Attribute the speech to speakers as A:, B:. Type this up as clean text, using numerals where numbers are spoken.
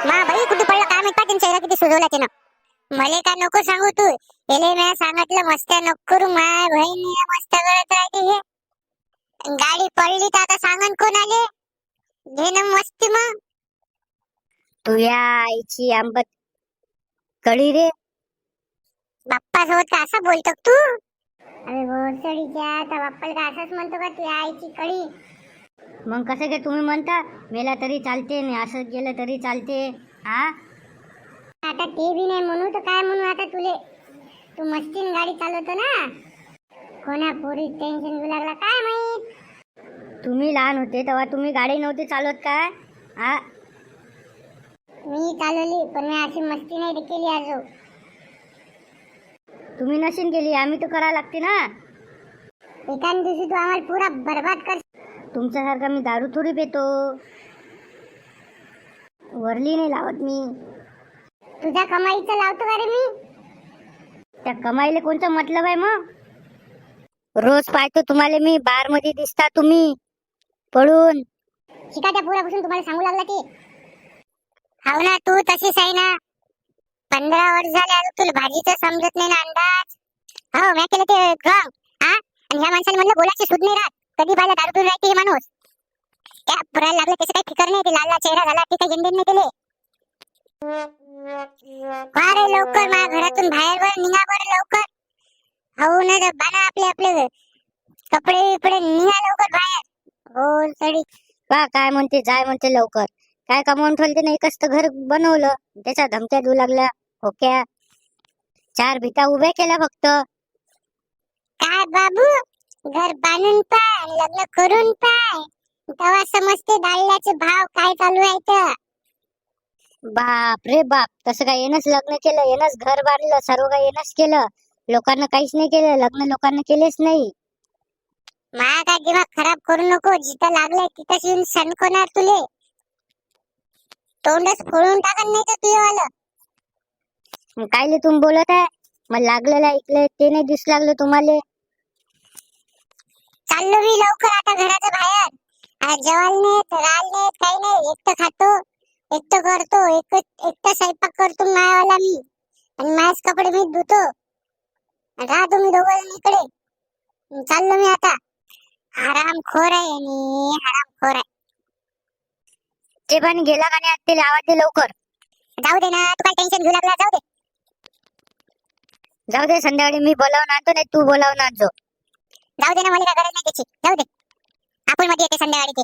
A: मा बाई कुठे पडलं काय माहित पाटील चेहरा किती सुजवला त्यानं मले काय नको सांगू तू एले मी सांगितलं मस्त्या नको करू माय बहिणी मस्त करत राहते हे गाडी पडली तर आता सांगन कोण आले घे ना मस्ती मग
B: तू या आईची आंबट कळी रे
A: बाप्पा सोबत का असं बोलतो तू अरे भोसडीच्या आता बाप्पाला का असंच म्हणतो का तू आईची कळी
B: मग कसं काय तुम्ही म्हणता मेला तरी चालते मी असं गेलं तरी चालते हा
A: आता ते बी नाही म्हणू तर काय म्हणू आता तुले तू मस्तीन गाडी चालवतो ना कोणा पोरी टेन्शन घेऊ लागला काय माहित
B: तुम्ही लहान होते तेव्हा तुम्ही गाडी नव्हती चालवत काय हा
A: मी चालवली पण मी अशी मस्ती नाही केली आजो
B: तुम्ही नशीन केली आम्ही तर करा लागते ना
A: एखाद दिवशी तू आम्हाला पुरा बर्बाद कर
B: तुमच्यासारखा मी दारू थोडी पितो वरली नाही लावत मी
A: तुझ्या कमाईचं लावतो का रे मी
B: त्या कमाईला कोणतं मतलब आहे मग रोज पाहतो तुम्हाला मी बार मध्ये दिसता तुम्ही पळून
A: शिका त्या पुरापासून तुम्हाला सांगू लागला ते हाव ना तू तशीच आहे ना 15 वर्ष झाले अजून तुला भाजीचं समजत नाही ना अंदाज हो मी केलं ते रॉंग हा आणि ह्या माणसाला म्हणलं बोलायची सूद नाही राहत कधी पाहिलं दारू पिऊन राहते हे माणूस त्या पुरायला लागलं त्याचं काही फिकर नाही ते लाल चेहरा झाला ते काही गेंदेन नाही केले रे लवकर माझ्या घरातून बाहेर वर निघा बरं लवकर हो ना बाना आपले आपले कपडे बिपडे निघा लवकर बाहेर हो सडी
B: का काय म्हणते जाय म्हणते लवकर काय कमावून ठेवलं नाही एकच तर घर बनवलं त्याच्या धमक्या देऊ लागल्या ओक्या 4 भिता उभ्या केल्या फक्त
A: काय बाबू घर बांधून पाय लग्न करून पाय तेव्हा समजते दाळल्याचे भाव काय चालू आहे तर
B: बाप रे बाप तसं काय येणंच लग्न केलं येणंच घर बांधलं सर्व काही येणंच केलं लोकांना काहीच नाही केलं लग्न लोकांना केलेच नाही
A: माझा काय दिमाग खराब करू नको जिथं लागलंय तिथंच येऊन सणकोणार तुले तोंडच फोडून टाकन नाही तर तुझं वालं
B: कायले तुम्ही बोलत आहे मग लागलेलं ऐकलं ते नाही दिसू लागलं तुम्हाला
A: चाललो मी लवकर आता घराच्या बाहेर आज जेवायला नाहीत राल नाहीत काही नाही एकटं खातो एकटं करतो एकटं स्वयंपाक करतो मायावाला मी आणि माझेच कपडे मी धुतो राहा तुम्ही दोघं इकडे चाललो मी आता हरामखोर आहे आणि हरामखोर आहे
B: ते पण गेला का नाही ते आवाज दे लवकर
A: जाऊ दे ना तू काय टेन्शन घेऊ लागला
B: जाऊ दे संध्याकाळी मी बोलावून आणतो नाही तू बोलावून आणतो
A: जाऊ दे ना मला काय गरज नाही त्याची जाऊ दे आपण मध्ये येते संध्याकाळी ते